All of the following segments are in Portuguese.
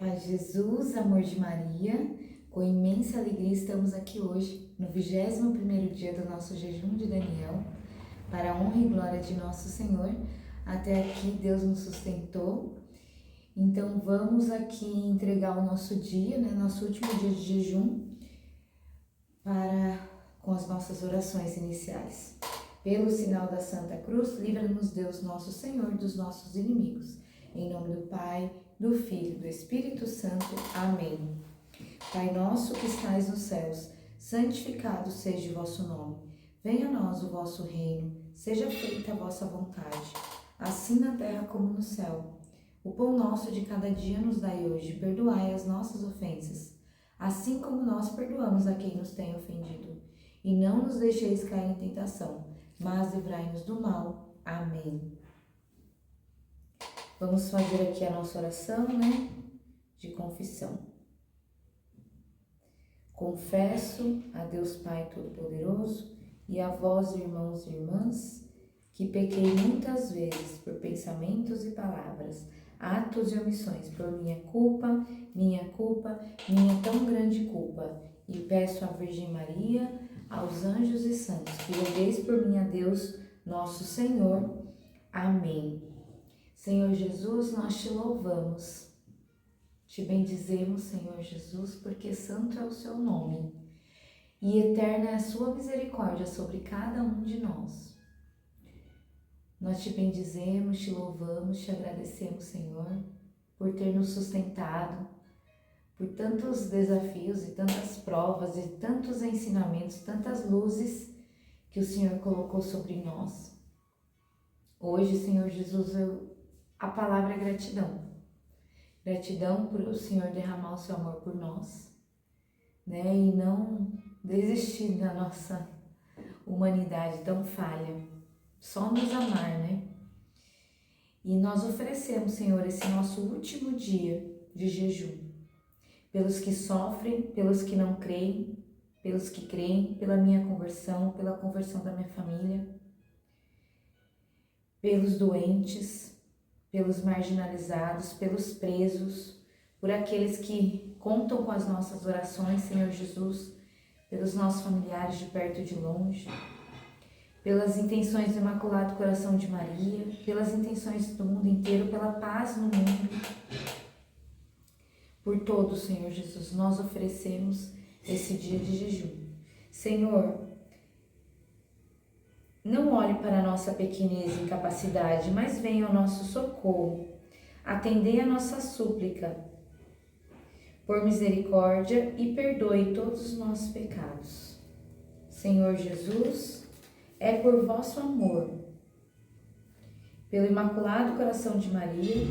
Paz de Jesus, amor de Maria, com imensa alegria estamos aqui hoje, no 21º dia do nosso jejum de Daniel, para a honra e glória de nosso Senhor. Até aqui Deus nos sustentou, então vamos aqui entregar o nosso dia, nosso último dia de jejum, com as nossas orações iniciais. Pelo sinal da Santa Cruz, livra-nos Deus nosso Senhor dos nossos inimigos. Em nome do Pai, do Filho e do Espírito Santo. Amém. Pai nosso que estais nos céus, santificado seja o vosso nome. Venha a nós o vosso reino, seja feita a vossa vontade, assim na terra como no céu. O pão nosso de cada dia nos dai hoje, perdoai as nossas ofensas, assim como nós perdoamos a quem nos tem ofendido. E não nos deixeis cair em tentação, mas livrai-nos do mal. Amém. Vamos fazer aqui a nossa oração, de confissão. Confesso a Deus Pai Todo-Poderoso e a vós, irmãos e irmãs, que pequei muitas vezes por pensamentos e palavras, atos e omissões, por minha culpa, minha tão grande culpa. E peço à Virgem Maria, aos anjos e santos, que rogueis por mim a Deus, nosso Senhor. Amém. Senhor Jesus, nós te louvamos, te bendizemos, Senhor Jesus, porque santo é o seu nome e eterna é a sua misericórdia sobre cada um de nós. Nós te bendizemos, te louvamos, te agradecemos, Senhor, por ter nos sustentado, por tantos desafios e tantas provas e tantos ensinamentos, tantas luzes que o Senhor colocou sobre nós. Hoje, Senhor Jesus, a palavra é gratidão. Gratidão por o Senhor derramar o seu amor por nós, e não desistir da nossa humanidade tão falha, só nos amar, E nós oferecemos, Senhor, esse nosso último dia de jejum, pelos que sofrem, pelos que não creem, pelos que creem, pela minha conversão, pela conversão da minha família, pelos doentes, pelos marginalizados, pelos presos, por aqueles que contam com as nossas orações, Senhor Jesus, pelos nossos familiares de perto e de longe, pelas intenções do Imaculado Coração de Maria, pelas intenções do mundo inteiro, pela paz no mundo. Por todos, Senhor Jesus, nós oferecemos esse dia de jejum. Senhor, não olhe para a nossa pequenez e incapacidade, mas venha ao nosso socorro. Atendei a nossa súplica, por misericórdia, e perdoe todos os nossos pecados. Senhor Jesus, é por vosso amor, pelo Imaculado Coração de Maria,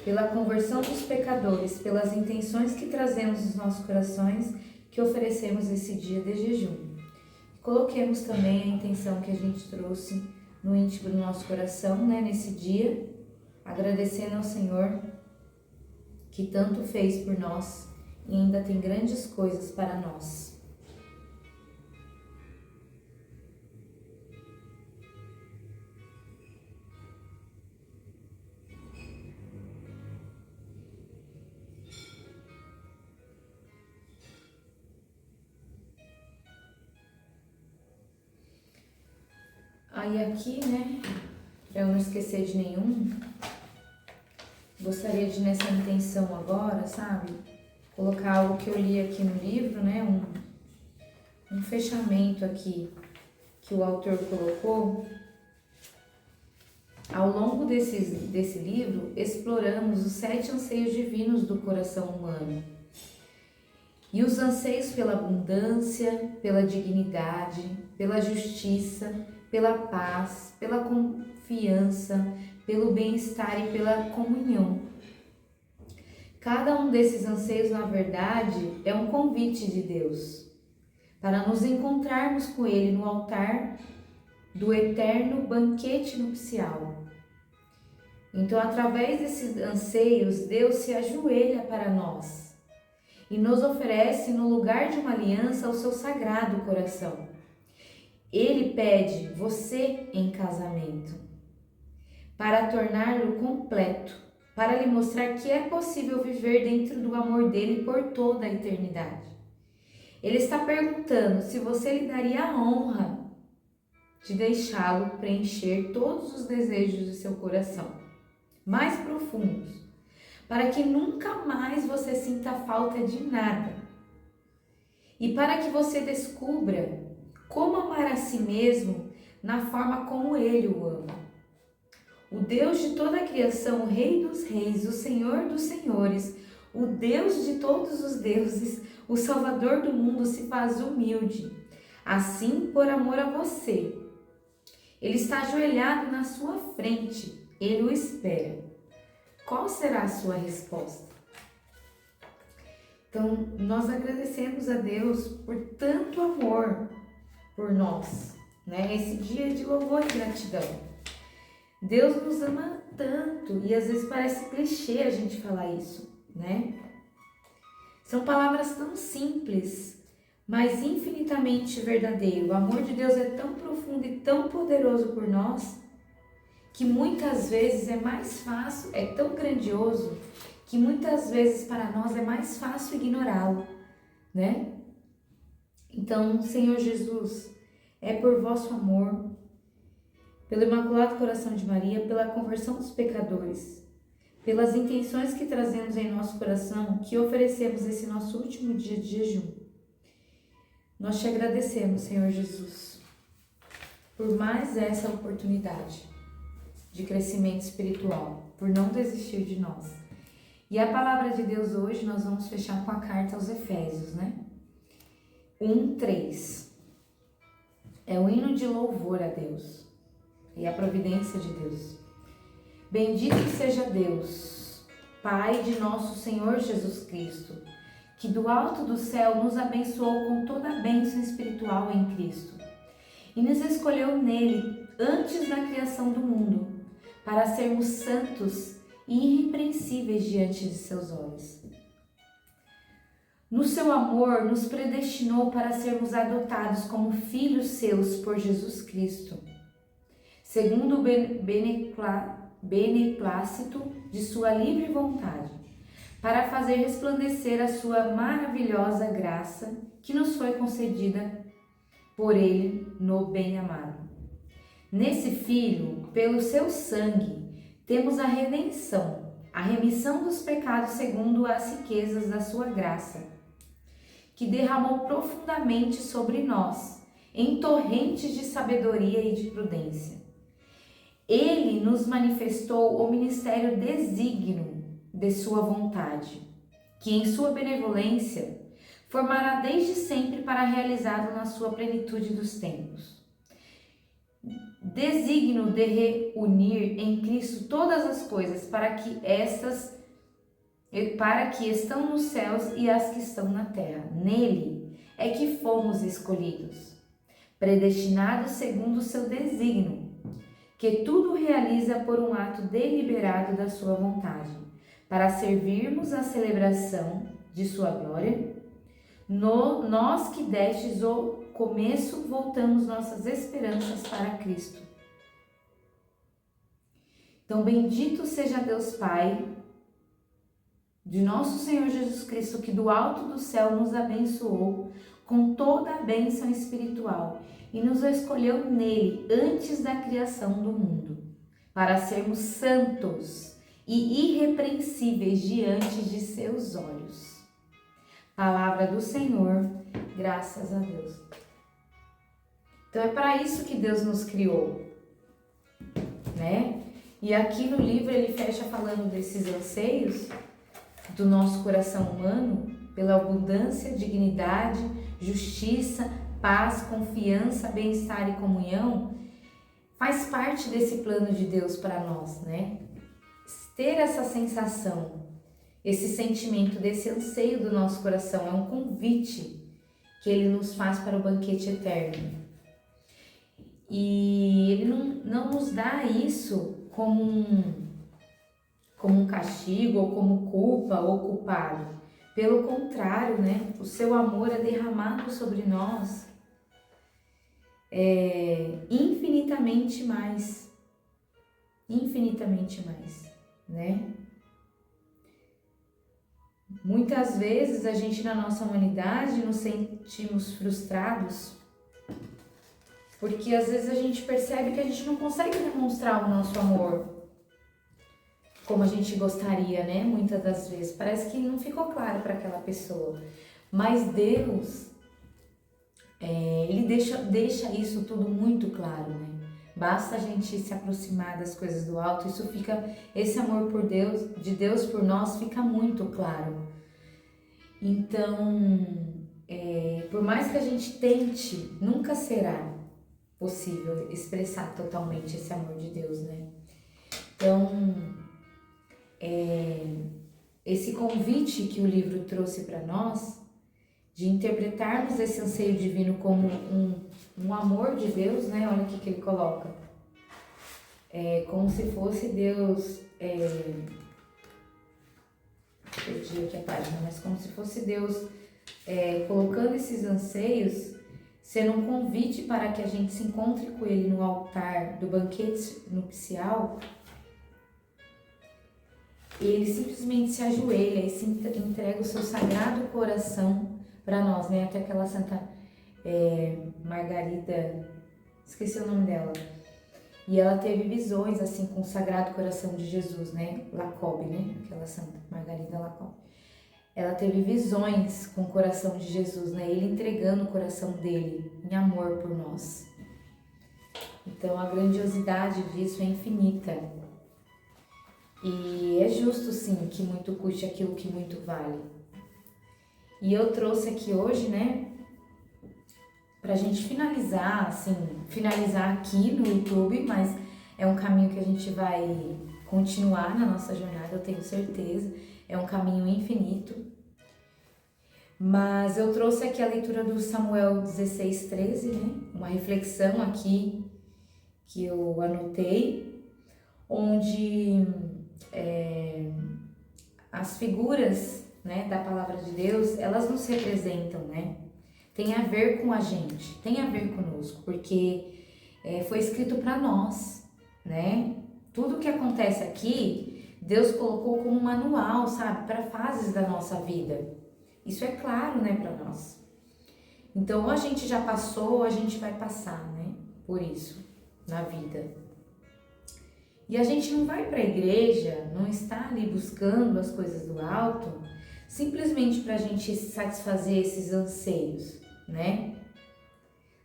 pela conversão dos pecadores, pelas intenções que trazemos nos nossos corações, que oferecemos esse dia de jejum. Coloquemos também a intenção que a gente trouxe no íntimo do nosso coração, nesse dia, agradecendo ao Senhor que tanto fez por nós e ainda tem grandes coisas para nós. Aí aqui, para eu não esquecer de nenhum, gostaria de, nessa intenção agora, colocar algo que eu li aqui no livro, um fechamento aqui que o autor colocou. Ao longo desse livro, exploramos os 7 anseios divinos do coração humano. E os anseios pela abundância, pela dignidade, pela justiça, pela paz, pela confiança, pelo bem-estar e pela comunhão. Cada um desses anseios, na verdade, é um convite de Deus para nos encontrarmos com Ele no altar do eterno banquete nupcial. Então, através desses anseios, Deus se ajoelha para nós e nos oferece, no lugar de uma aliança, o seu sagrado coração. Ele pede você em casamento, para torná-lo completo, para lhe mostrar que é possível viver dentro do amor dele por toda a eternidade. Ele está perguntando se você lhe daria a honra de deixá-lo preencher todos os desejos de seu coração, mais profundos, para que nunca mais você sinta falta de nada e para que você descubra como amar a si mesmo na forma como ele o ama. O Deus de toda a criação, o Rei dos Reis, o Senhor dos Senhores, o Deus de todos os deuses, o Salvador do mundo se faz humilde, assim por amor a você. Ele está ajoelhado na sua frente, ele o espera. Qual será a sua resposta? Então, nós agradecemos a Deus por tanto amor por nós, né? Esse dia de louvor e gratidão. Deus nos ama tanto e às vezes parece clichê a gente falar isso, né? São palavras tão simples, mas infinitamente verdadeiro. O amor de Deus é tão profundo e tão poderoso por nós que muitas vezes é mais fácil, é tão grandioso que muitas vezes para nós é mais fácil ignorá-lo, né? Então, Senhor Jesus, é por vosso amor, pelo Imaculado Coração de Maria, pela conversão dos pecadores, pelas intenções que trazemos em nosso coração, que oferecemos esse nosso último dia de jejum. Nós te agradecemos, Senhor Jesus, por mais essa oportunidade de crescimento espiritual, por não desistir de nós. E a palavra de Deus hoje nós vamos fechar com a carta aos Efésios, né? 1:3. É o hino de louvor a Deus e a providência de Deus. Bendito seja Deus, Pai de nosso Senhor Jesus Cristo, que do alto do céu nos abençoou com toda a bênção espiritual em Cristo e nos escolheu nele antes da criação do mundo, para sermos santos e irrepreensíveis diante de seus olhos. No seu amor, nos predestinou para sermos adotados como filhos seus por Jesus Cristo, segundo o beneplácito de sua livre vontade, para fazer resplandecer a sua maravilhosa graça que nos foi concedida por ele no bem-amado. Nesse Filho, pelo seu sangue, temos a redenção, a remissão dos pecados segundo as riquezas da sua graça, que derramou profundamente sobre nós, em torrentes de sabedoria e de prudência. Ele nos manifestou o ministério desígnio de sua vontade, que em sua benevolência formará desde sempre para realizá-lo na sua plenitude dos tempos. Desígnio de reunir em Cristo todas as coisas para que estão nos céus e as que estão na terra. Nele é que fomos escolhidos, predestinados segundo o seu desígnio, que tudo realiza por um ato deliberado da sua vontade, para servirmos à celebração de sua glória. Nós que destes o começo, voltamos nossas esperanças para Cristo. Então, bendito seja Deus Pai, de nosso Senhor Jesus Cristo, que do alto do céu nos abençoou com toda a bênção espiritual e nos escolheu nele antes da criação do mundo, para sermos santos e irrepreensíveis diante de seus olhos. Palavra do Senhor, graças a Deus. Então é para isso que Deus nos criou, né? E aqui no livro ele fecha falando desses anseios do nosso coração humano, pela abundância, dignidade, justiça, paz, confiança, bem-estar e comunhão, faz parte desse plano de Deus para nós, né? Ter essa sensação, esse sentimento, desse anseio do nosso coração é um convite que ele nos faz para o banquete eterno. E ele não nos dá isso como um castigo, ou como culpa, ou culpado. Pelo contrário, né? O seu amor é derramado sobre nós infinitamente mais, né? Muitas vezes a gente na nossa humanidade nos sentimos frustrados porque às vezes a gente percebe que a gente não consegue demonstrar o nosso amor como a gente gostaria, né? Muitas das vezes. Parece que não ficou claro para aquela pessoa. Mas Deus, Ele deixa isso tudo muito claro, né? Basta a gente se aproximar das coisas do alto, esse amor por Deus, de Deus por nós fica muito claro. Então, por mais que a gente tente, nunca será possível expressar totalmente esse amor de Deus, né? Então, esse convite que o livro trouxe para nós, de interpretarmos esse anseio divino como um amor de Deus, né? Olha o que ele coloca. Como se fosse Deus, perdi aqui a página, mas como se fosse Deus colocando esses anseios, sendo um convite para que a gente se encontre com Ele no altar do banquete nupcial. Ele simplesmente se ajoelha e se entrega o seu sagrado coração para nós, né? Até aquela Santa Margarida, esqueci o nome dela, e ela teve visões assim com o Sagrado Coração de Jesus, né? Lacob, né? Aquela Santa Margarida Lacob. Ela teve visões com o coração de Jesus, né? Ele entregando o coração dele em amor por nós. Então a grandiosidade disso é infinita. E é justo sim que muito custe aquilo que muito vale. E eu trouxe aqui hoje, né? Pra gente finalizar aqui no YouTube, mas é um caminho que a gente vai continuar na nossa jornada, eu tenho certeza. É um caminho infinito. Mas eu trouxe aqui a leitura do Samuel 16:13, né? Uma reflexão aqui que eu anotei, onde as figuras, né, da palavra de Deus, elas nos representam, né? Tem a ver com a gente, tem a ver conosco, porque foi escrito para nós, né? Tudo que acontece aqui, Deus colocou como um manual, sabe? Para fases da nossa vida. Isso é claro, né, para nós. Então, ou a gente já passou, ou a gente vai passar, né? Por isso, na vida. E a gente não vai para a igreja, não está ali buscando as coisas do alto, simplesmente para a gente satisfazer esses anseios, né?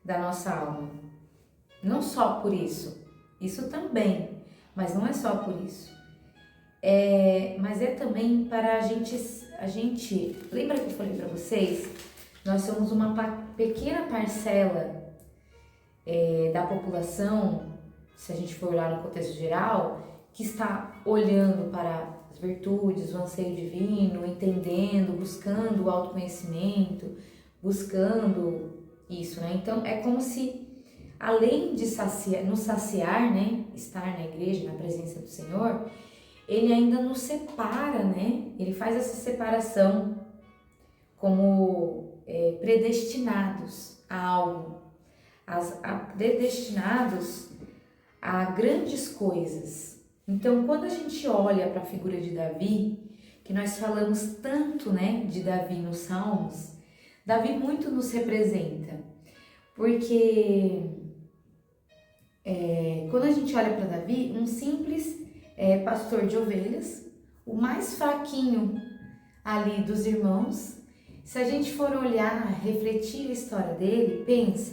Da nossa alma. Não só por isso. Isso também, mas não é só por isso. Mas é também para a gente, lembra que eu falei para vocês? Nós somos uma pequena parcela da população, se a gente for olhar no contexto geral, que está olhando para as virtudes, o anseio divino, entendendo, buscando o autoconhecimento, buscando isso, né? Então é como se, além de nos saciar, né, estar na igreja, na presença do Senhor, Ele ainda nos separa, né? Ele faz essa separação como predestinados a algo, predestinados a grandes coisas. Então, quando a gente olha para a figura de Davi, que nós falamos tanto, né, de Davi nos Salmos, Davi muito nos representa, porque quando a gente olha para Davi, um simples pastor de ovelhas, o mais fraquinho ali dos irmãos. Se a gente for olhar, refletir a história dele,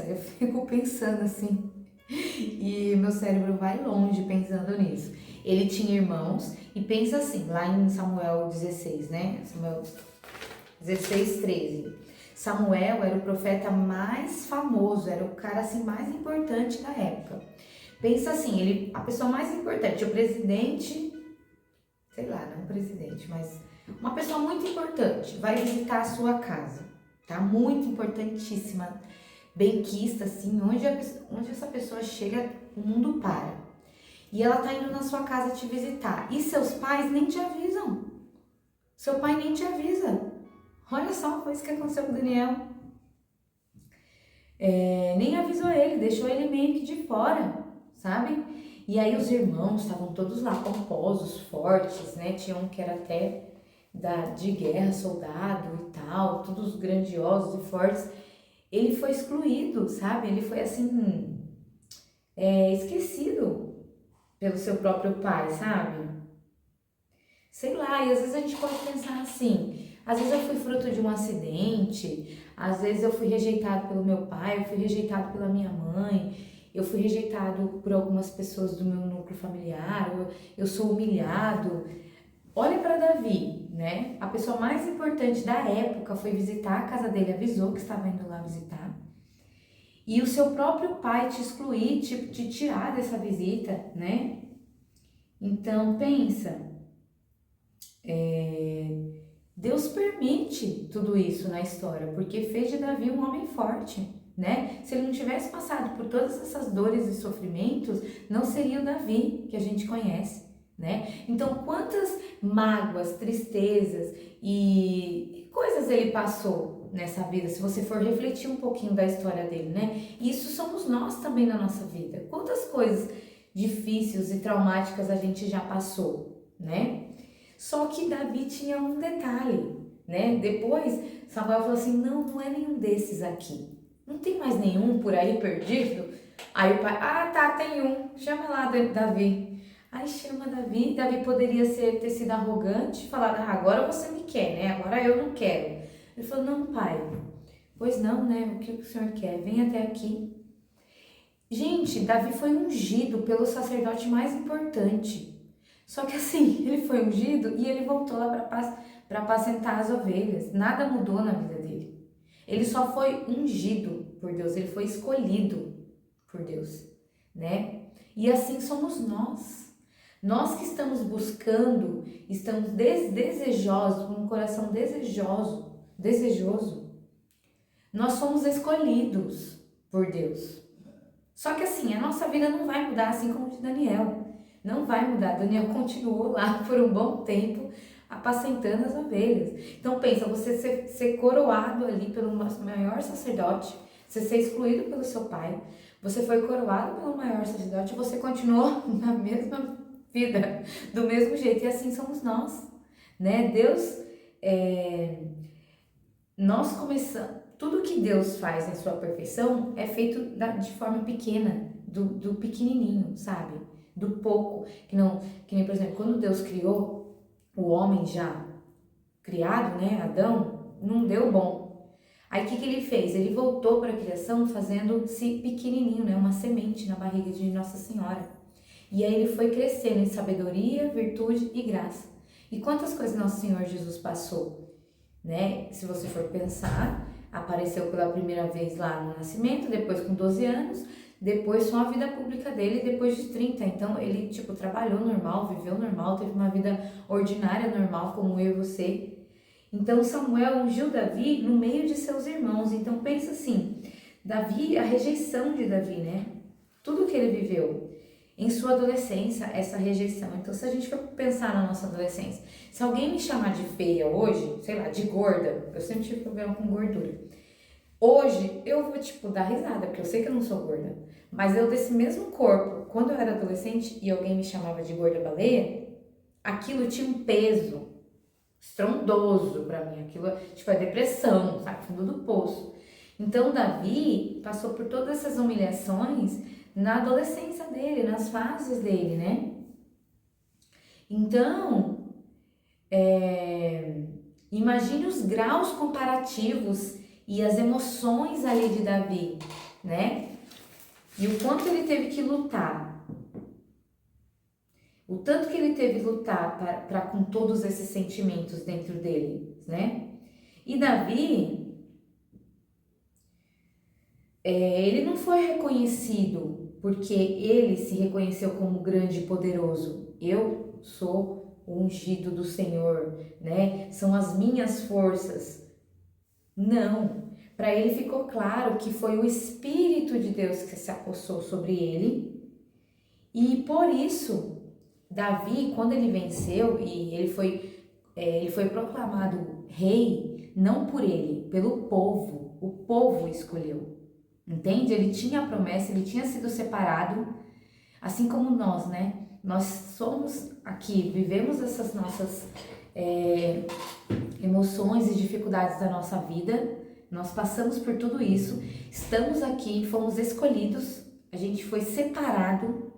eu fico pensando assim, e meu cérebro vai longe pensando nisso. Ele tinha irmãos, e pensa assim, lá em Samuel 16, né? Samuel 16:13. Samuel era o profeta mais famoso, era o cara assim mais importante da época. Pensa assim, a pessoa mais importante, o presidente, sei lá, não presidente, mas uma pessoa muito importante vai visitar a sua casa, tá? Muito importantíssima, benquista, assim, onde essa pessoa chega, o mundo para. E ela tá indo na sua casa te visitar. E seus pais nem te avisam. Seu pai nem te avisa. Olha só, foi isso que aconteceu com o Daniel. Nem avisou ele, deixou ele meio que de fora, sabe? E aí os irmãos estavam todos lá, pomposos, fortes, né? Tinha um que era até de guerra, soldado e tal, todos grandiosos e fortes, ele foi excluído, sabe? Ele foi assim, esquecido pelo seu próprio pai, sabe? Sei lá, e às vezes a gente pode pensar assim, às vezes eu fui fruto de um acidente, às vezes eu fui rejeitado pelo meu pai, eu fui rejeitado pela minha mãe, eu fui rejeitado por algumas pessoas do meu núcleo familiar, eu sou humilhado. Olha para Davi, né? A pessoa mais importante da época foi visitar a casa dele, avisou que estava indo lá visitar. E o seu próprio pai te excluir, te tirar dessa visita, né? Então pensa, Deus permite tudo isso na história, porque fez de Davi um homem forte, né? Se ele não tivesse passado por todas essas dores e sofrimentos, não seria o Davi que a gente conhece, né? Então, quantas mágoas, tristezas e coisas ele passou nessa vida, se você for refletir um pouquinho da história dele, né? Isso somos nós também na nossa vida. Quantas coisas difíceis e traumáticas a gente já passou, né? Só que Davi tinha um detalhe, né? Depois Samuel falou assim, não é nenhum desses aqui. Não tem mais nenhum por aí perdido? Aí o pai, tá, tem um, chama lá Davi. Aí chama Davi, Davi poderia ter sido arrogante, falar, agora você me quer, né? Agora eu não quero. Ele falou, não, pai, pois não, né? O que o senhor quer? Vem até aqui. Gente, Davi foi ungido pelo sacerdote mais importante. Só que assim, ele foi ungido e ele voltou lá para apacentar as ovelhas. Nada mudou na vida dele. Ele só foi ungido por Deus, ele foi escolhido por Deus, né? E assim somos nós. Nós que estamos buscando, estamos desejosos, com um coração desejoso. Nós somos escolhidos por Deus. Só que assim, a nossa vida não vai mudar assim como de Daniel. Não vai mudar. Daniel continuou lá por um bom tempo, apacentando as ovelhas. Então pensa, você ser coroado ali pelo maior sacerdote, você ser excluído pelo seu pai, você foi coroado pelo maior sacerdote e você continuou na mesma vida, do mesmo jeito. E assim somos nós, né? Deus, nós começamos, tudo que Deus faz em sua perfeição é feito de forma pequena, do pequenininho, sabe? Do pouco, que nem, por exemplo, quando Deus criou o homem já criado, né, Adão, não deu bom. Aí o que ele fez? Ele voltou para a criação fazendo-se pequenininho, né, uma semente na barriga de Nossa Senhora. E aí ele foi crescendo em sabedoria, virtude e graça. E quantas coisas Nosso Senhor Jesus passou, né? Se você for pensar, apareceu pela primeira vez lá no nascimento, depois com 12 anos, depois só a vida pública dele depois de 30. Então ele trabalhou normal, viveu normal, teve uma vida ordinária normal como eu e você. Então Samuel ungiu Davi no meio de seus irmãos. Então pensa assim, Davi, a rejeição de Davi, né? Tudo que ele viveu em sua adolescência, essa rejeição. Então se a gente for pensar na nossa adolescência, se alguém me chamar de feia hoje, sei lá, de gorda, eu sempre tive problema com gordura. Hoje eu vou dar risada, porque eu sei que eu não sou gorda, mas eu desse mesmo corpo, quando eu era adolescente e alguém me chamava de gorda baleia, aquilo tinha um peso estrondoso pra mim, aquilo é depressão, sabe, fundo do poço. Então Davi passou por todas essas humilhações na adolescência dele, nas fases dele, né? Então, imagine os graus comparativos e as emoções ali de Davi, né? E o quanto ele teve que lutar. O tanto que ele teve que lutar para com todos esses sentimentos dentro dele, né? E Davi, ele não foi reconhecido porque ele se reconheceu como grande e poderoso. Eu sou o ungido do Senhor, né? São as minhas forças. Não, para ele ficou claro que foi o Espírito de Deus que se apossou sobre ele, e por isso, Davi, quando ele venceu e ele foi proclamado rei, não por ele, pelo povo, o povo escolheu, entende? Ele tinha a promessa, ele tinha sido separado, assim como nós, né? Nós somos aqui, vivemos essas nossas emoções e dificuldades da nossa vida. Nós passamos por tudo isso, estamos aqui, fomos escolhidos, a gente foi separado,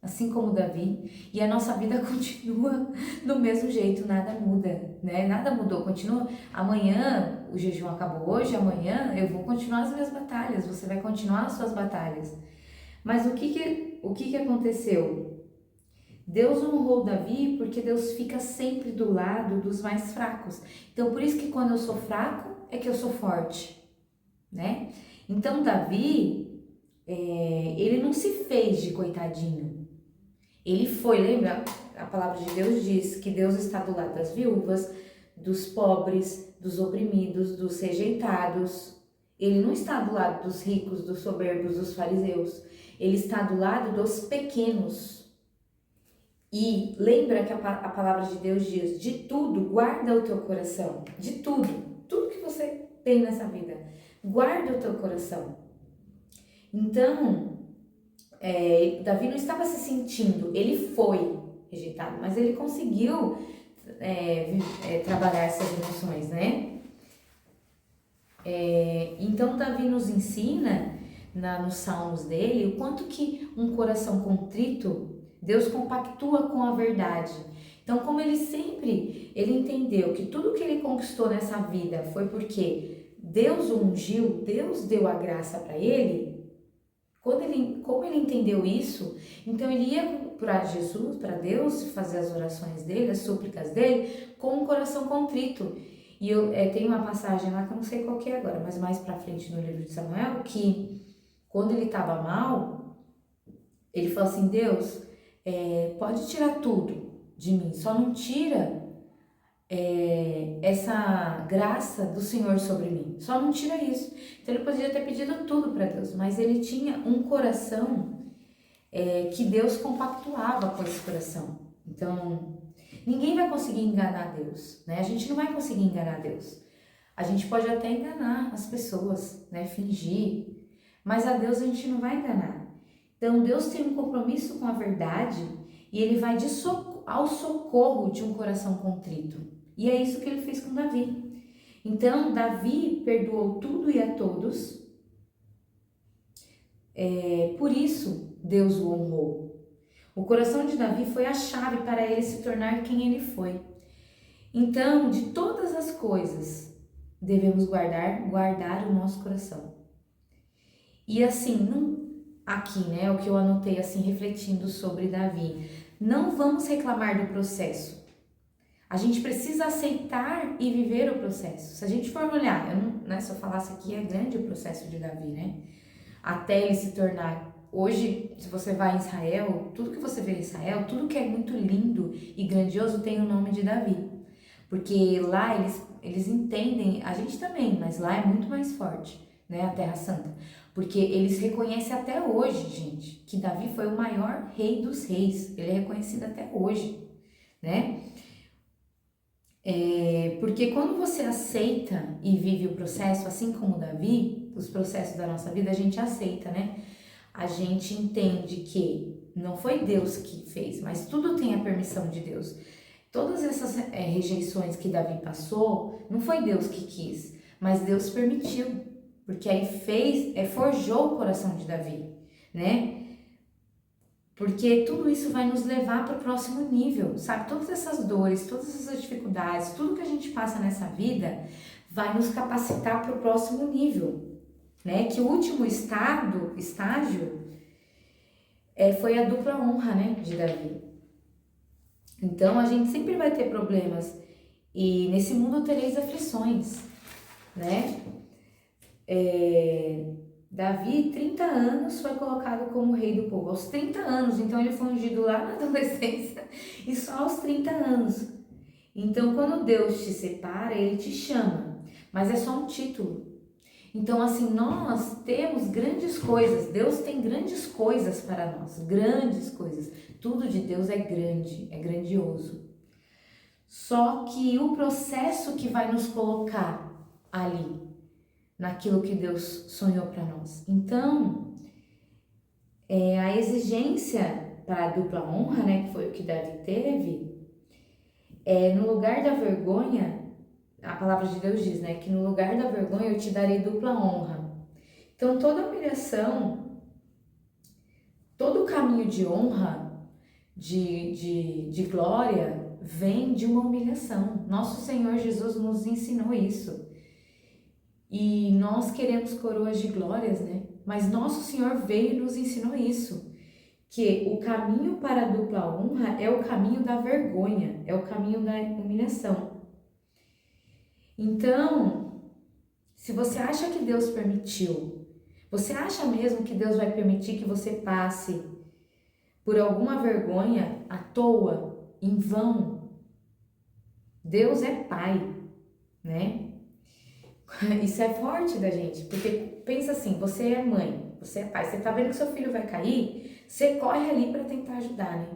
assim como Davi, e a nossa vida continua do mesmo jeito, nada muda, né? Nada mudou, continua. Amanhã o jejum acabou hoje, amanhã eu vou continuar as minhas batalhas, você vai continuar as suas batalhas. Mas o que aconteceu? Deus honrou Davi porque Deus fica sempre do lado dos mais fracos. Então, por isso que quando eu sou fraco, é que eu sou forte, né? Então, Davi, ele não se fez de coitadinho. Ele foi, lembra? A palavra de Deus diz que Deus está do lado das viúvas, dos pobres, dos oprimidos, dos rejeitados. Ele não está do lado dos ricos, dos soberbos, dos fariseus. Ele está do lado dos pequenos. E lembra que a palavra de Deus diz, de tudo, guarda o teu coração. De tudo, tudo que você tem nessa vida, guarda o teu coração. Então, Davi não estava se sentindo, ele foi rejeitado, mas ele conseguiu trabalhar essas emoções, né? Então, Davi nos ensina, nos salmos dele, o quanto que um coração contrito, Deus compactua com a verdade. Então, como ele entendeu que tudo que ele conquistou nessa vida foi porque Deus o ungiu, Deus deu a graça para ele. Como ele entendeu isso, então ele ia para Jesus, para Deus, fazer as orações dele, as súplicas dele, com um coração contrito. E tem uma passagem lá que eu não sei qual que é agora, mas mais para frente no livro de Samuel, que quando ele estava mal, ele falou assim, Deus, pode tirar tudo de mim, só não tira essa graça do Senhor sobre mim, só não tira isso. Então ele podia ter pedido tudo para Deus, mas ele tinha um coração que Deus compactuava com esse coração. Então ninguém vai conseguir enganar Deus, né? A gente não vai conseguir enganar Deus. A gente pode até enganar as pessoas, né? Fingir, mas a Deus a gente não vai enganar. Então Deus tem um compromisso com a verdade e ele vai ao socorro de um coração contrito. E é isso que ele fez com Davi. Então Davi perdoou tudo e a todos. Por isso Deus o honrou. O coração de Davi foi a chave para ele se tornar quem ele foi. Então, de todas as coisas, devemos guardar o nosso coração. E assim, aqui, né, o que eu anotei assim, refletindo sobre Davi. Não vamos reclamar do processo. A gente precisa aceitar e viver o processo. Se a gente for olhar, se eu falasse aqui, é grande o processo de Davi, né? Até ele se tornar... Hoje, se você vai em Israel, tudo que você vê em Israel, tudo que é muito lindo e grandioso tem o nome de Davi. Porque lá eles entendem, a gente também, mas lá é muito mais forte, né? A Terra Santa. Porque eles reconhecem até hoje, gente, que Davi foi o maior rei dos reis. Ele é reconhecido até hoje, né? Porque quando você aceita e vive o processo, assim como Davi, os processos da nossa vida, a gente aceita, né? A gente entende que não foi Deus que fez, mas tudo tem a permissão de Deus. Todas essas rejeições que Davi passou, não foi Deus que quis, mas Deus permitiu, porque aí forjou o coração de Davi, né? Porque tudo isso vai nos levar para o próximo nível, sabe? Todas essas dores, todas essas dificuldades, tudo que a gente passa nessa vida vai nos capacitar para o próximo nível, né? Que o último estágio foi a dupla honra, né, de Davi. Então a gente sempre vai ter problemas e nesse mundo tereis aflições, né? Davi, 30 anos, foi colocado como rei do povo, aos 30 anos, então ele foi ungido lá na adolescência e só aos 30 anos. Então quando Deus te separa, ele te chama, mas é só um título. Então assim, nós temos grandes coisas, Deus tem grandes coisas para nós, grandes coisas. Tudo de Deus é grande, é grandioso. Só que o processo que vai nos colocar ali, naquilo que Deus sonhou para nós. Então, a exigência para a dupla honra, né, que foi o que Davi teve, No lugar da vergonha, a palavra de Deus diz, né, que no lugar da vergonha eu te darei dupla honra. Então, toda humilhação, todo o caminho de honra, de glória, vem de uma humilhação. Nosso Senhor Jesus nos ensinou isso. E nós queremos coroas de glórias, né? Mas nosso Senhor veio e nos ensinou isso. Que o caminho para a dupla honra é o caminho da vergonha, é o caminho da humilhação. Então, se você acha que Deus permitiu, você acha mesmo que Deus vai permitir que você passe por alguma vergonha à toa, em vão? Deus é Pai, né? Isso é forte da gente, porque pensa assim, você é mãe, você é pai, você tá vendo que seu filho vai cair, você corre ali para tentar ajudar, né?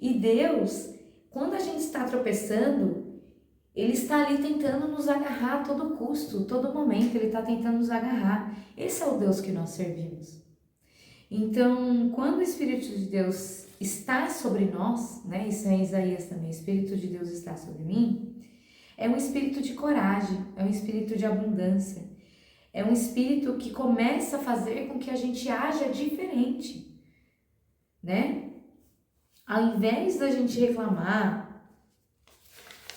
E Deus, quando a gente está tropeçando, Ele está ali tentando nos agarrar a todo custo, todo momento, Ele está tentando nos agarrar. Esse é o Deus que nós servimos. Então, quando o Espírito de Deus está sobre nós, né? Isso é em Isaías também, o Espírito de Deus está sobre mim, é um espírito de coragem, é um espírito de abundância, é um espírito que começa a fazer com que a gente haja diferente, né? Ao invés da gente reclamar,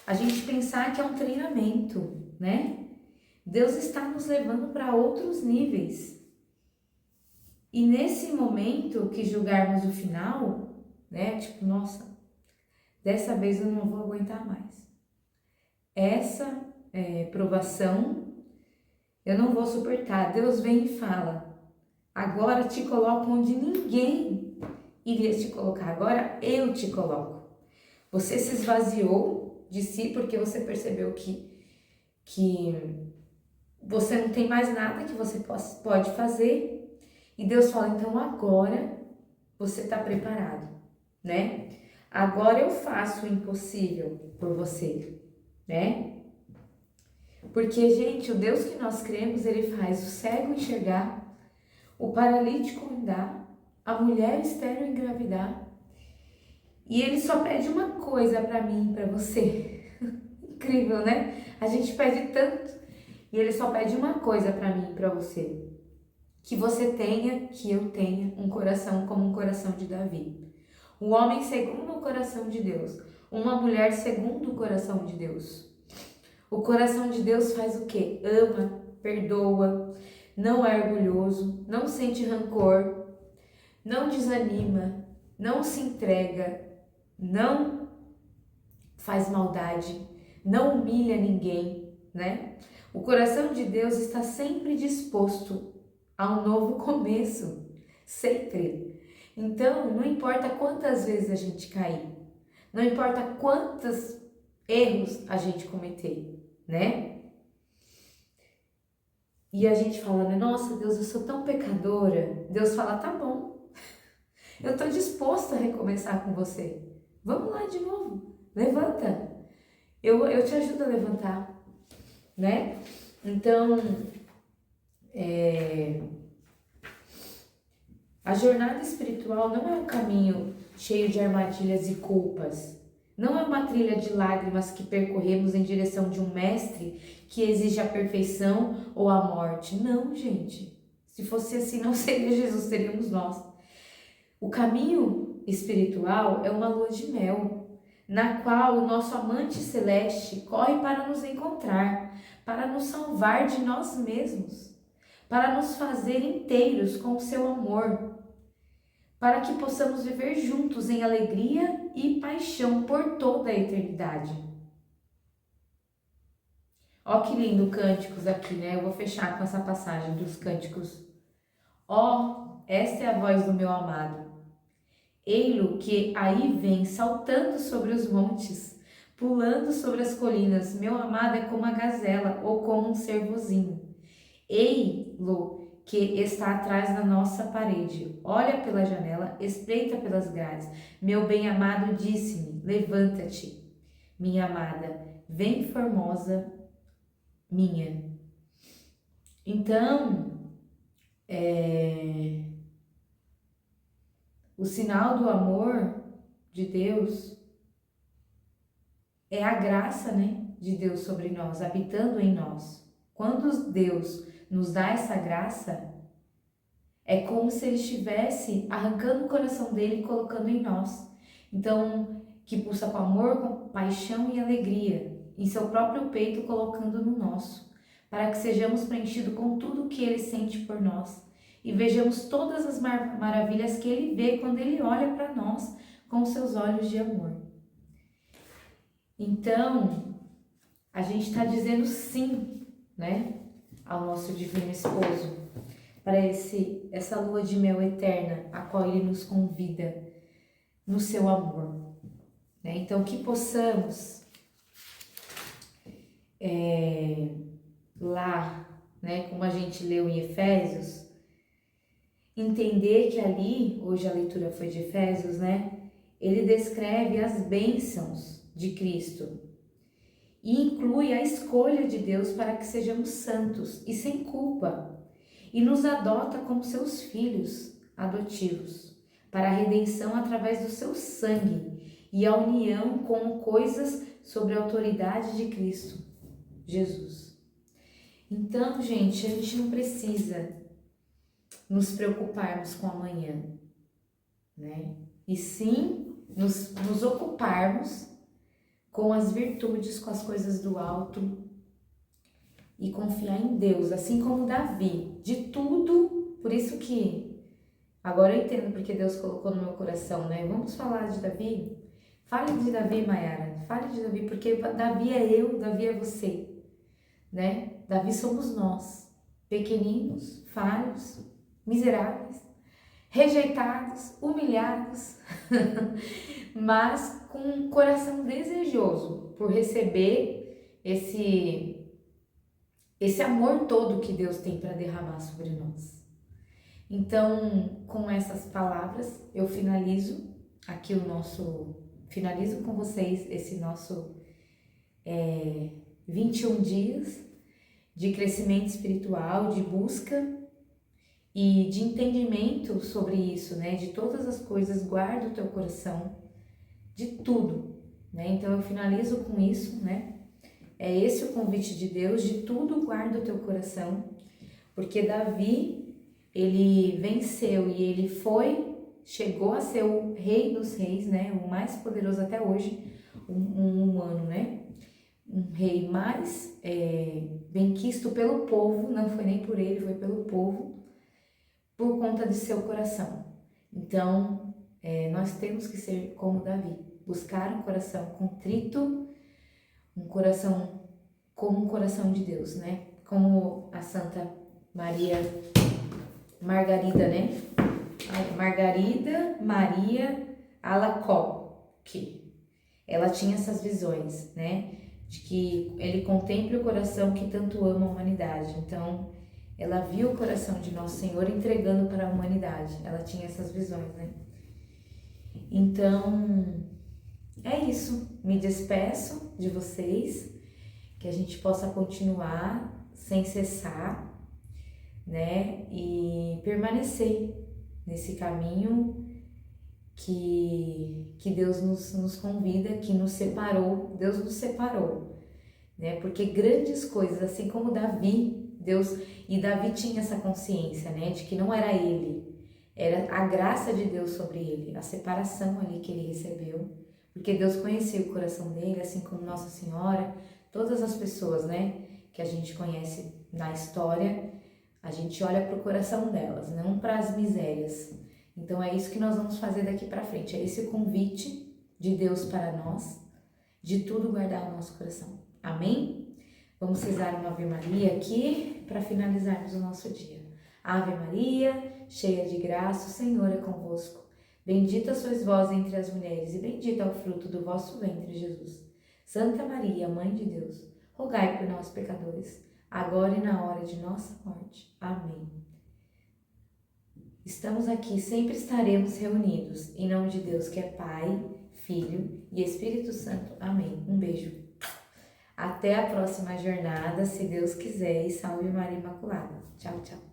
a gente pensar que é um treinamento, né? Deus está nos levando para outros níveis. E nesse momento que julgarmos o final, né? Tipo, nossa, dessa vez eu não vou aguentar mais. Essa provação eu não vou suportar. Deus vem e fala: agora te coloco onde ninguém iria te colocar. Agora eu te coloco. Você se esvaziou de si porque você percebeu que você não tem mais nada que você pode fazer. E Deus fala: então agora você está preparado, né? Agora eu faço o impossível por você, né? Porque, gente, o Deus que nós cremos, Ele faz o cego enxergar, o paralítico andar, a mulher estéril engravidar. E Ele só pede uma coisa para mim e para você. Incrível, né? A gente pede tanto e Ele só pede uma coisa para mim e para você. Que você tenha, que eu tenha um coração como um coração de Davi. Um homem segundo o coração de Deus. Uma mulher segundo o coração de Deus. O coração de Deus faz o quê? Ama, perdoa, não é orgulhoso, não sente rancor, não desanima, não se entrega, não faz maldade, não humilha ninguém, né? O coração de Deus está sempre disposto a um novo começo, sempre. Então, não importa quantas vezes a gente cair, não importa quantos erros a gente cometer, né? E a gente fala, né? Nossa, Deus, eu sou tão pecadora. Deus fala, tá bom, eu tô disposto a recomeçar com você. Vamos lá de novo, levanta. Eu te ajudo a levantar, né? Então, a jornada espiritual não é um caminho cheio de armadilhas e culpas. Não é uma trilha de lágrimas que percorremos em direção de um mestre que exige a perfeição ou a morte. Não, gente. Se fosse assim, não seria Jesus, seríamos nós. O caminho espiritual é uma lua de mel, na qual o nosso amante celeste corre para nos encontrar, para nos salvar de nós mesmos, para nos fazer inteiros com o seu amor, para que possamos viver juntos em alegria e paixão por toda a eternidade. Ó que lindo cânticos aqui, né? Eu vou fechar com essa passagem dos cânticos. Ó, esta é a voz do meu amado. Ei-lo que aí vem saltando sobre os montes, pulando sobre as colinas. Meu amado é como a gazela ou como um cervozinho. Ei-lo que está atrás da nossa parede. Olha pela janela, espreita pelas grades. Meu bem-amado disse-me, levanta-te, minha amada, vem formosa minha. Então, o sinal do amor de Deus é a graça, né, de Deus sobre nós, habitando em nós. Quando Deus nos dá essa graça, é como se Ele estivesse arrancando o coração dele e colocando em nós. Então, que pulsa com amor, com paixão e alegria, em seu próprio peito, colocando no nosso, para que sejamos preenchidos com tudo o que Ele sente por nós e vejamos todas as maravilhas que Ele vê quando Ele olha para nós com seus olhos de amor. Então, a gente está dizendo sim, né, ao nosso divino esposo, para essa lua de mel eterna, a qual Ele nos convida no seu amor, né? Então, que possamos lá, né, como a gente leu em Efésios, entender que ali, hoje a leitura foi de Efésios, né, ele descreve as bênçãos de Cristo e inclui a escolha de Deus para que sejamos santos e sem culpa, e nos adota como seus filhos adotivos, para a redenção através do seu sangue e a união com coisas sobre a autoridade de Cristo Jesus. Então, gente, a gente não precisa nos preocuparmos com amanhã, né? E sim nos ocuparmos com as virtudes, com as coisas do alto e confiar em Deus, assim como Davi, de tudo. Por isso que agora eu entendo porque Deus colocou no meu coração, né? Vamos falar de Davi? Fale de Davi, Mayara, fale de Davi, porque Davi é eu, Davi é você, né? Davi somos nós, pequeninos, falhos, miseráveis, rejeitados, humilhados, mas com um coração desejoso por receber esse amor todo que Deus tem para derramar sobre nós. Então, com essas palavras, eu finalizo aqui finalizo com vocês esse nosso 21 dias de crescimento espiritual, de busca e de entendimento sobre isso, né? De todas as coisas, guarda o teu coração, de tudo, né? Então eu finalizo com isso, né? É esse o convite de Deus, de tudo guarda o teu coração, porque Davi, ele venceu e ele chegou a ser o rei dos reis, né? O mais poderoso até hoje, um humano, né? Um rei mais benquisto pelo povo, não foi nem por ele, foi pelo povo, por conta de seu coração. Então, nós temos que ser como Davi, buscar um coração contrito, um coração como um coração de Deus, né? Como a Santa Margarida, né? Margarida Maria Alacoque. Ela tinha essas visões, né? De que ele contemple o coração que tanto ama a humanidade. Então, ela viu o coração de Nosso Senhor entregando para a humanidade. Ela tinha essas visões, né? Então, é isso. Me despeço de vocês, que a gente possa continuar sem cessar, né? E permanecer nesse caminho que Deus nos convida, que nos separou. Deus nos separou, né? Porque grandes coisas, assim como Davi, Davi tinha essa consciência, né? De que não era ele, era a graça de Deus sobre ele, a separação ali que ele recebeu. Porque Deus conhecia o coração dele, assim como Nossa Senhora, todas as pessoas, né, que a gente conhece na história, a gente olha para o coração delas, não para as misérias. Então é isso que nós vamos fazer daqui para frente, é esse convite de Deus para nós, de tudo guardar o nosso coração. Amém? Vamos rezar uma Ave Maria aqui para finalizarmos o nosso dia. Ave Maria, cheia de graça, o Senhor é convosco. Bendita sois vós entre as mulheres, e bendito é o fruto do vosso ventre, Jesus. Santa Maria, Mãe de Deus, rogai por nós, pecadores, agora e na hora de nossa morte. Amém. Estamos aqui, sempre estaremos reunidos, em nome de Deus, que é Pai, Filho e Espírito Santo. Amém. Um beijo. Até a próxima jornada, se Deus quiser, e salve Maria Imaculada. Tchau, tchau.